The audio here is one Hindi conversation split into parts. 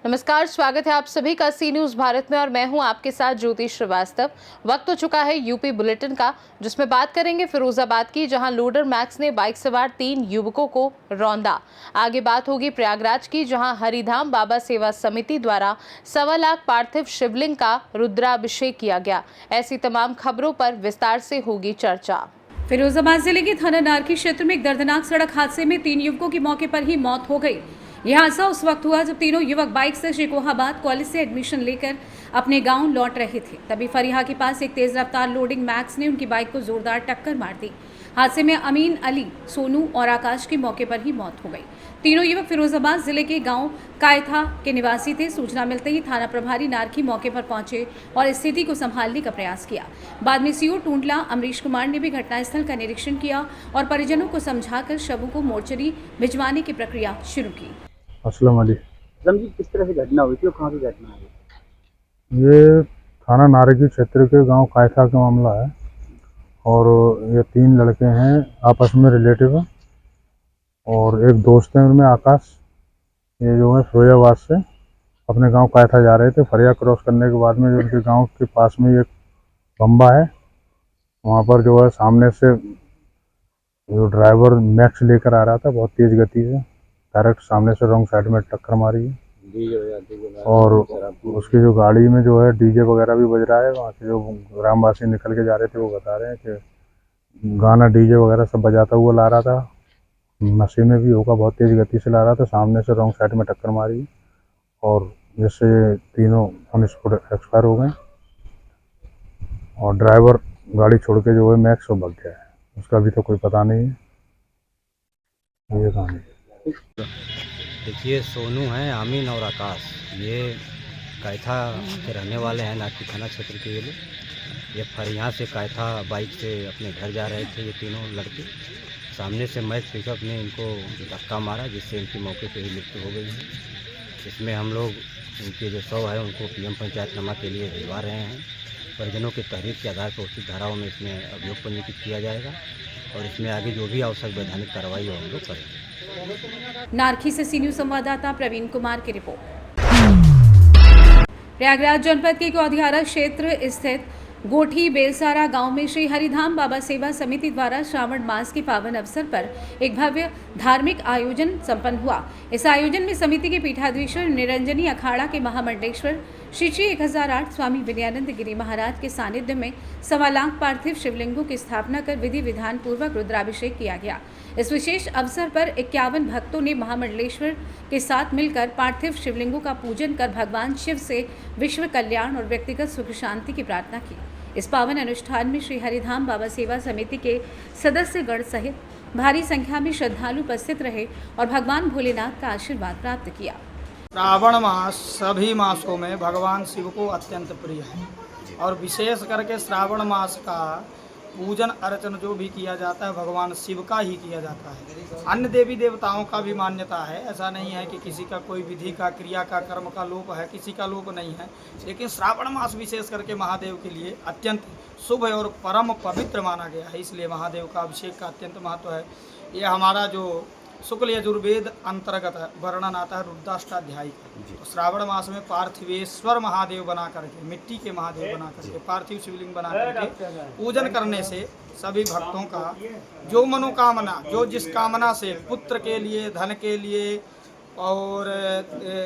नमस्कार, स्वागत है आप सभी का सी न्यूज भारत में और मैं हूं आपके साथ ज्योति श्रीवास्तव। वक्त हो चुका है यूपी बुलेटिन का, जिसमें बात करेंगे फिरोजाबाद की, जहां लोडर मैक्स ने बाइक सवार 3 युवकों को रौंदा। आगे बात होगी प्रयागराज की, जहां हरिधाम बाबा सेवा समिति द्वारा 1.25 लाख पार्थिव शिवलिंग का रुद्राभिषेक किया गया। ऐसी तमाम खबरों पर विस्तार से होगी चर्चा। फिरोजाबाद जिले के थाना नारकी क्षेत्र में एक दर्दनाक सड़क हादसे में 3 युवकों की मौके पर ही मौत हो गई। यह हादसा उस वक्त हुआ जब तीनों युवक बाइक से शेखोहाबाद कॉलेज से एडमिशन लेकर अपने गांव लौट रहे थे। तभी फरिया के पास एक तेज रफ्तार लोडिंग मैक्स ने उनकी बाइक को जोरदार टक्कर मार दी। हादसे में अमीन, अली, सोनू और आकाश की मौके पर ही मौत हो गई। तीनों युवक फिरोजाबाद जिले के गांव कायथा के निवासी थे। सूचना मिलते ही थाना प्रभारी नारकी मौके पर पहुंचे और स्थिति को संभालने का प्रयास किया। बाद में सीओ टूंडला अमरीश कुमार ने भी घटनास्थल का निरीक्षण किया और परिजनों को समझाकर शवों को मोर्चरी भिजवाने की प्रक्रिया शुरू की। अस्सलाम वालेकुम जी, किस तरह से घटना हुई थी और कहाँ की घटना है? ये थाना नारकी क्षेत्र के गांव कायथा का मामला है और ये 3 लड़के हैं आपस में रिलेटिव और एक दोस्त हैं उनमें आकाश। ये जो है फिरोजाबाद से अपने गांव कायथा जा रहे थे। फरिया क्रॉस करने के बाद में जो उनके गांव के पास में एक बम्बा है, वहाँ पर जो है सामने से जो ड्राइवर मैक्स लेकर आ रहा था बहुत तेज़ गति से, डायरेक्ट सामने से रॉन्ग साइड में टक्कर मारी है और उसकी जो गाड़ी में जो है डीजे वगैरह भी बज रहा है। वहाँ से जो ग्रामवासी निकल के जा रहे थे वो बता रहे हैं कि गाना डीजे वगैरह सब बजाता हुआ ला रहा था, नशे में भी होगा, बहुत तेज़ गति से ला रहा था, सामने से रॉन्ग साइड में टक्कर मारी और जिससे तीनों ऑन स्पॉट एक्सपायर हो गए और ड्राइवर गाड़ी छोड़ के जो है मैक्स वो भाग गया है। उसका अभी तो कोई पता नहीं है। ये कहानी देखिए, सोनू हैं, आमीन और आकाश, ये कायथा के रहने वाले हैं, नारकी थाना क्षेत्र के ये लोग। ये फरिया से कायथा बाइक से अपने घर जा रहे थे। ये तीनों लड़के सामने से मैक्स पिकअप ने इनको धक्का मारा, जिससे इनकी मौके पर ही मृत्यु हो गई है। इसमें हम लोग इनके जो शव है उनको पीएम पंचायतनामा के लिए भिजवा रहे हैं। परिजनों की तहरीर के आधार पर उचित धाराओं में इसमें अभियोग पंजीकृत किया जाएगा और इसमें आगे जो भी आवश्यक वैधानिक कार्रवाई हो हम लोग करेंगे। नारकी से सी न्यूज संवाददाता प्रवीण कुमार की रिपोर्ट। प्रयागराज जनपद के कौधियारा क्षेत्र स्थित गोठी बेलसारा गांव में श्री हरिधाम बाबा सेवा समिति द्वारा श्रावण मास के पावन अवसर पर एक भव्य धार्मिक आयोजन संपन्न हुआ। इस आयोजन में समिति के पीठाधीश्वर निरंजनी अखाड़ा के महामंडलेश्वर श्री 1008 स्वामी विनयानंद गिरी महाराज के सानिध्य में 1.25 लाख पार्थिव शिवलिंगों की स्थापना कर विधि विधान पूर्वक रुद्राभिषेक किया गया। इस विशेष अवसर पर 51 भक्तों ने महामंडलेश्वर के साथ मिलकर पार्थिव शिवलिंगों का पूजन कर भगवान शिव से विश्व कल्याण और व्यक्तिगत सुख शांति की प्रार्थना की। इस पावन अनुष्ठान में श्री हरिधाम बाबा सेवा समिति के सदस्यगण सहित भारी संख्या में श्रद्धालु उपस्थित रहे और भगवान भोलेनाथ का आशीर्वाद प्राप्त किया। श्रावण मास सभी मासों में भगवान शिव को अत्यंत प्रिय है और विशेष करके श्रावण मास का पूजन अर्चन जो भी किया जाता है भगवान शिव का ही किया जाता है। अन्य देवी देवताओं का भी मान्यता है, ऐसा नहीं है कि किसी का कोई विधि का, क्रिया का, कर्म का लोप है, किसी का लोप नहीं है। लेकिन श्रावण मास विशेष करके महादेव के लिए अत्यंत शुभ और परम पवित्र माना गया है, इसलिए महादेव का अभिषेक का अत्यंत महत्व है। ये हमारा जो शुक्ल यजुर्वेद अंतर्गत वर्णन आता है रुद्राष्टाध्यायी का। तो श्रावण मास में पार्थिवेश्वर महादेव बना करके, मिट्टी के महादेव बना करके, पार्थिव शिवलिंग बना करके पूजन करने से सभी भक्तों का जो मनोकामना, जो जिस कामना से पुत्र के लिए, धन के लिए और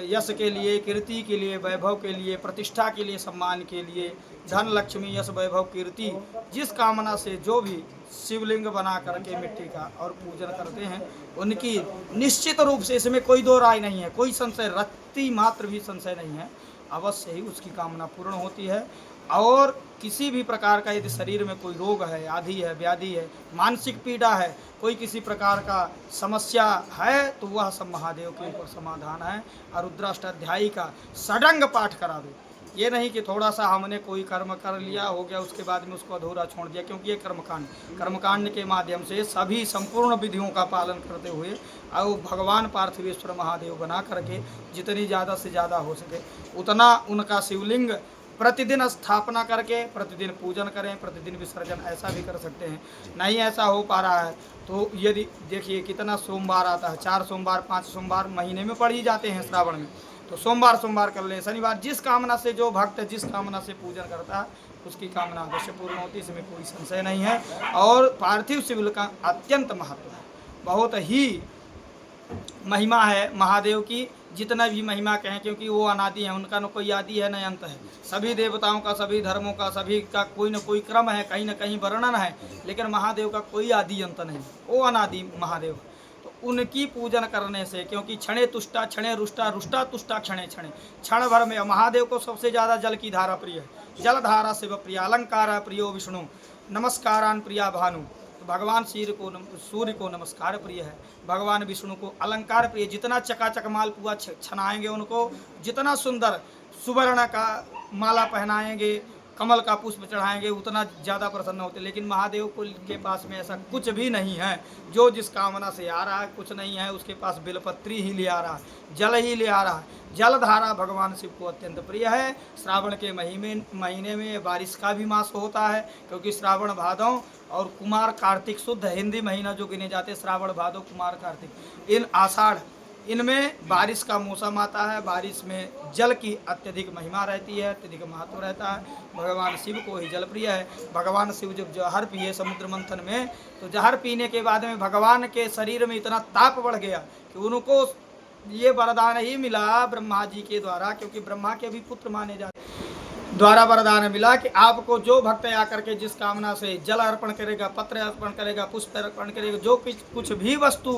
यश के लिए, कीर्ति के लिए, वैभव के लिए, प्रतिष्ठा के लिए, सम्मान के लिए, धन, लक्ष्मी, यश, वैभव, कीर्ति, जिस कामना से जो भी शिवलिंग बना करके मिट्टी का और पूजन करते हैं, उनकी निश्चित रूप से इसमें कोई दो राय नहीं है, कोई संशय, रत्ती मात्र भी संशय नहीं है, अवश्य ही उसकी कामना पूर्ण होती है। और किसी भी प्रकार का यदि शरीर में कोई रोग है, आदि है, व्याधि है, मानसिक पीड़ा है, कोई किसी प्रकार का समस्या है, तो वह सब महादेव के ऊपर समाधान है। और रुद्राष्टाध्यायी का षडंग पाठ करा दो। ये नहीं कि थोड़ा सा हमने कोई कर्म कर लिया, हो गया, उसके बाद में उसको अधूरा छोड़ दिया, क्योंकि ये कर्मकांड के माध्यम से सभी संपूर्ण विधियों का पालन करते हुए और भगवान पार्थिवेश्वर महादेव बना करके जितनी ज़्यादा से ज़्यादा हो सके उतना उनका शिवलिंग प्रतिदिन स्थापना करके प्रतिदिन पूजन करें, प्रतिदिन विसर्जन ऐसा भी कर सकते हैं। नहीं ऐसा हो पा रहा है तो यदि देखिए कितना सोमवार आता है, 4 सोमवार 5 सोमवार महीने में पड़ ही जाते हैं श्रावण में, तो सोमवार कर ले, शनिवार, जिस कामना से जो भक्त जिस कामना से पूजन करता है उसकी कामना अवश्य पूर्ण होती है, इसमें कोई संशय नहीं है। और पार्थिव शिव का अत्यंत महत्व है, बहुत ही महिमा है महादेव की, जितना भी महिमा कहें, क्योंकि वो अनादि है, उनका न कोई आदि है न अंत है। सभी देवताओं का, सभी धर्मों का, सभी का कोई न कोई क्रम है, कहीं न कहीं वर्णन है, लेकिन महादेव का कोई आदि अंत नहीं, वो अनादि महादेव। तो उनकी पूजन करने से, क्योंकि क्षणे तुष्टा क्षणे रुष्टा रुष्टा तुष्टा क्षणे क्षणे, क्षण भर में महादेव को सबसे ज़्यादा जल की धारा प्रिय है, जल धारा शिव प्रिय, अलंकार प्रियो विष्णु, नमस्कारान प्रिया भानु। भगवान सूर्य को नमस्कार प्रिय है, भगवान विष्णु को अलंकार प्रिय। जितना चकाचक मालपुआ छनाएंगे उनको, जितना सुंदर सुवर्ण का माला पहनाएंगे, कमल का पुष्प चढ़ाएंगे, उतना ज़्यादा प्रसन्न होते। लेकिन महादेव को के पास में ऐसा कुछ भी नहीं है, जो जिस कामना से आ रहा है कुछ नहीं है, उसके पास बेलपत्री ही ले आ रहा है, जल ही ले आ रहा है। जलधारा भगवान शिव को अत्यंत प्रिय है। श्रावण के महीने में बारिश का भी मास होता है, क्योंकि श्रावण भादव और कुमार कार्तिक शुद्ध हिंदी महीना जो गिने जाते हैं, श्रावण भादव कुमार कार्तिक, इन आषाढ़, इनमें बारिश का मौसम आता है। बारिश में जल की अत्यधिक महिमा रहती है, अत्यधिक महत्व रहता है। भगवान शिव को ही जल प्रिय है। भगवान शिव जब जहर पिए समुद्र मंथन में, तो जहर पीने के बाद में भगवान के शरीर में इतना ताप बढ़ गया कि उनको ये वरदान ही मिला ब्रह्मा जी के द्वारा, क्योंकि ब्रह्मा के भी पुत्र माने जाते, द्वारा वरदान मिला कि आपको जो भक्त आकर के जिस कामना से जल अर्पण करेगा, पत्र अर्पण करेगा, पुष्प अर्पण करेगा, जो कुछ भी वस्तु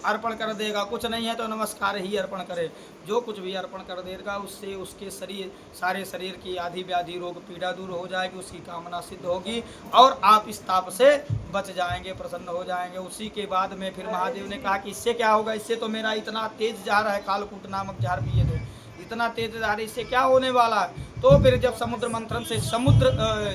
अर्पण कर देगा, कुछ नहीं है तो नमस्कार ही अर्पण करे, जो कुछ भी अर्पण कर देगा उससे उसके सारे शरीर की आदि व्याधि रोग पीड़ा दूर हो जाएगी, उसकी कामना सिद्ध होगी और आप इस ताप से बच जाएंगे, प्रसन्न हो जाएंगे। उसी के बाद में फिर महादेव ने कहा कि इससे क्या होगा, इससे तो मेरा इतना तेज जहर है, कालकूट नामक जहर पिए थे, इतना तेज जहर, इससे क्या होने वाला है। तो फिर जब समुद्र मंथन से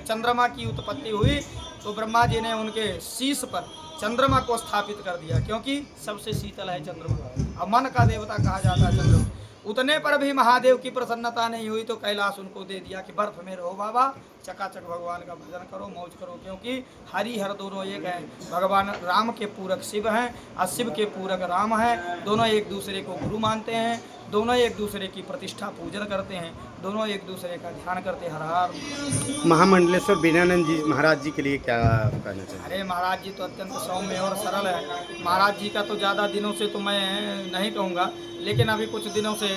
चंद्रमा की उत्पत्ति हुई, तो ब्रह्मा जी ने उनके शीश पर चंद्रमा को स्थापित कर दिया, क्योंकि सबसे शीतल है चंद्रमा, और मन का देवता कहा जाता है चंद्रमा। उतने पर भी महादेव की प्रसन्नता नहीं हुई, तो कैलाश उनको दे दिया कि बर्फ में रहो बाबा, चकाचक भगवान का भजन करो, मौज करो, क्योंकि हरि हर दोनों एक हैं। भगवान राम के पूरक शिव हैं और शिव के पूरक राम हैं। दोनों एक दूसरे को गुरु मानते हैं, दोनों एक दूसरे की प्रतिष्ठा पूजन करते हैं, दोनों एक दूसरे का ध्यान करते हैं। हर हर महामंडलेश्वर बीनानंद जी महाराज जी के लिए क्या कहना चाहिए? अरे महाराज जी तो अत्यंत सौम्य और सरल है। महाराज जी का तो ज़्यादा दिनों से तो मैं नहीं कहूँगा, लेकिन अभी कुछ दिनों से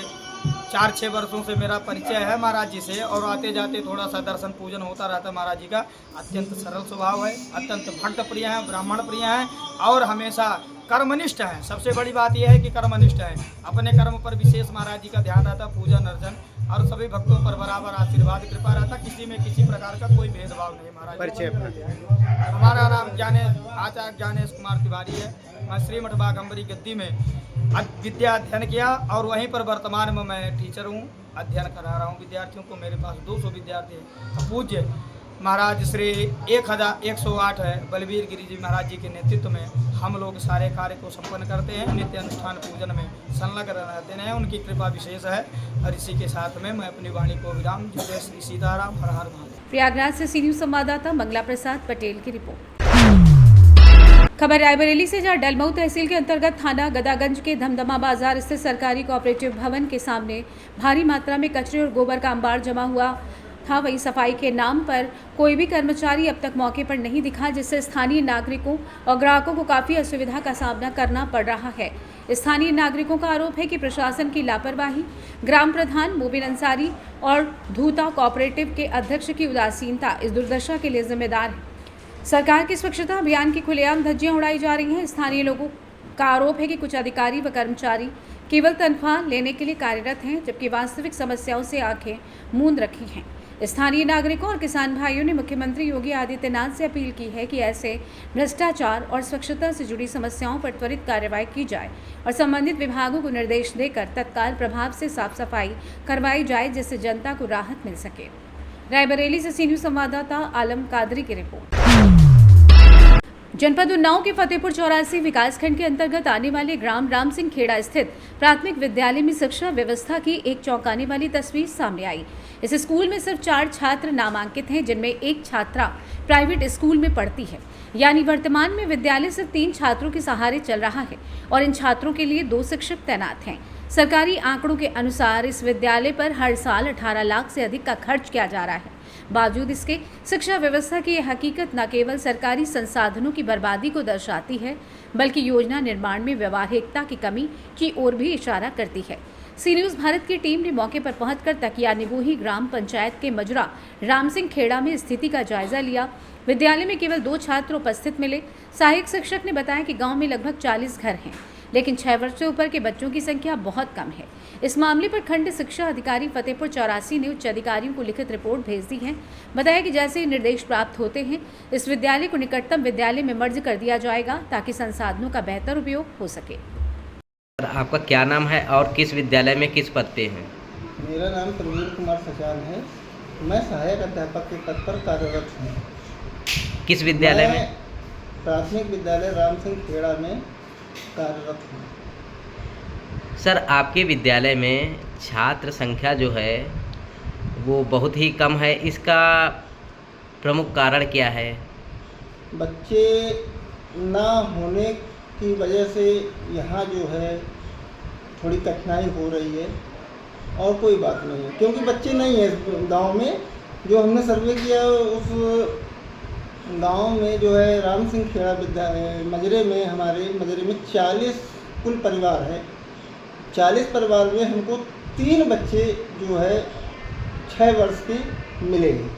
4-6 वर्षों से मेरा परिचय है महाराज जी से, और आते जाते थोड़ा सा दर्शन पूजन होता रहता है। महाराज जी का अत्यंत सरल स्वभाव है, अत्यंत भक्त प्रिय हैं, ब्राह्मण प्रिय हैं और हमेशा कर्मनिष्ठ हैं। सबसे बड़ी बात यह है कि कर्मनिष्ठ हैं, अपने कर्म पर विशेष महाराज जी का ध्यान रहता, पूजन अर्चन, और सभी भक्तों पर बराबर आशीर्वाद कृपा रहता, किसी में किसी प्रकार का कोई भेदभाव नहीं। महाराज परिचय हमारा नाम आचार्य ज्ञानेश कुमार तिवारी है। मैं श्रीमठ बाघम्बरी गद्दी में विद्या अध्ययन किया और वहीं पर वर्तमान में मैं टीचर हूँ, अध्ययन करा रहा हूँ विद्यार्थियों को। मेरे पास 200 विद्यार्थी हैं। पूज्य महाराज श्री 1108 है बलबीर गिरी जी महाराज जी के नेतृत्व में हम लोग सारे कार्य को संपन्न करते हैं, नित्य अनुष्ठान पूजन में संलग्न रहते हैं, उनकी कृपा विशेष है। और इसी के साथ में मैं अपनी वाणी को विराम। जय श्री सीताराम, हर हर महादेव। प्रयागराज से सी न्यूज संवाददाता मंगला प्रसाद पटेल की रिपोर्ट। खबर रायबरेली से, जहां डलमऊ तहसील के अंतर्गत थाना गदागंज के धमधमा बाजार स्थित सरकारी कोऑपरेटिव भवन के सामने भारी मात्रा में कचरे और गोबर का अंबार जमा हुआ था। वहीं सफाई के नाम पर कोई भी कर्मचारी अब तक मौके पर नहीं दिखा, जिससे स्थानीय नागरिकों और ग्राहकों को काफ़ी असुविधा का सामना करना पड़ रहा है। स्थानीय नागरिकों का आरोप है कि प्रशासन की लापरवाही, ग्राम प्रधान मोबिन अंसारी और धूता कोऑपरेटिव के अध्यक्ष की उदासीनता इस दुर्दशा के लिए जिम्मेदार है। सरकार की स्वच्छता अभियान की खुलेआम धज्जियां उड़ाई जा रही हैं। स्थानीय लोगों का आरोप है कि कुछ अधिकारी व कर्मचारी केवल तनख्वाह लेने के लिए कार्यरत हैं, जबकि वास्तविक समस्याओं से आंखें मूंद रखी हैं। स्थानीय नागरिकों और किसान भाइयों ने मुख्यमंत्री योगी आदित्यनाथ से अपील की है कि ऐसे भ्रष्टाचार और स्वच्छता से जुड़ी समस्याओं पर त्वरित कार्रवाई की जाए और संबंधित विभागों को निर्देश देकर तत्काल प्रभाव से साफ सफाई करवाई जाए, जिससे जनता को राहत मिल सके। रायबरेली से सी न्यूज संवाददाता आलम कादरी की रिपोर्ट। जनपद उन्नाव के फतेहपुर चौरासी विकासखंड के अंतर्गत आने वाले ग्राम राम सिंह खेड़ा स्थित प्राथमिक विद्यालय में शिक्षा व्यवस्था की एक चौंकाने वाली तस्वीर सामने आई। इस स्कूल में सिर्फ 4 छात्र नामांकित हैं, जिनमें एक छात्रा प्राइवेट स्कूल में पढ़ती है। यानी वर्तमान में विद्यालय सिर्फ 3 छात्रों के सहारे चल रहा है और इन छात्रों के लिए 2 शिक्षक तैनात हैं। सरकारी आंकड़ों के अनुसार इस विद्यालय पर हर साल 18 लाख से अधिक का खर्च किया जा रहा है। बावजूद इसके शिक्षा व्यवस्था की यह हकीकत न केवल सरकारी संसाधनों की बर्बादी को दर्शाती है, बल्कि योजना निर्माण में व्यवहारिकता की कमी की ओर भी इशारा करती है। सी न्यूज़ भारत की टीम ने मौके पर पहुंचकर तकिया निगोही ग्राम पंचायत के मजरा राम सिंह खेड़ा में स्थिति का जायजा लिया। विद्यालय में केवल 2 छात्र उपस्थित मिले। सहायक शिक्षक ने बताया कि गांव में लगभग 40 घर हैं, लेकिन 6 वर्ष से ऊपर के बच्चों की संख्या बहुत कम है। इस मामले पर खंड शिक्षा अधिकारी फतेहपुर चौरासी ने उच्च अधिकारियों को लिखित रिपोर्ट भेज दी है। बताया कि जैसे ही निर्देश प्राप्त होते हैं, इस विद्यालय को निकटतम विद्यालय में मर्ज कर दिया जाएगा ताकि संसाधनों का बेहतर उपयोग हो सके। आपका क्या नाम है और किस विद्यालय में किस पद पे हैं? मेरा नाम प्रवीण कुमार सचान है। मैं सहायक अध्यापक के पद पर कार्यरत हूँ। किस विद्यालय मैं में? प्राथमिक विद्यालय राम सिंह खेड़ा में कार्यरत हूँ। सर, आपके विद्यालय में छात्र संख्या जो है वो बहुत ही कम है, इसका प्रमुख कारण क्या है? बच्चे ना होने की वजह से यहाँ जो है थोड़ी कठिनाई हो रही है और कोई बात नहीं है, क्योंकि बच्चे नहीं है गांव में। जो हमने सर्वे किया उस गांव में जो है राम सिंह खेड़ा विद्यालय मजरे में, हमारे मजरे में 40 कुल परिवार है। 40 परिवार में हमको 3 बच्चे जो है 6 वर्ष के मिलेंगे।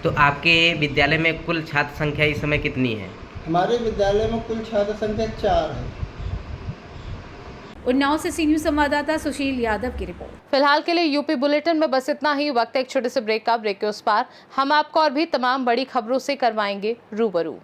तो आपके विद्यालय में कुल छात्र संख्या इस समय कितनी है? हमारे विद्यालय में कुल छात्र संख्या 4 है। उन्नाव से सी न्यूज़ संवाददाता सुशील यादव की रिपोर्ट। फिलहाल के लिए यूपी बुलेटिन में बस इतना ही। वक्त है एक छोटे से ब्रेक का। ब्रेक के उस पार हम आपको और भी तमाम बड़ी खबरों से करवाएंगे रूबरू।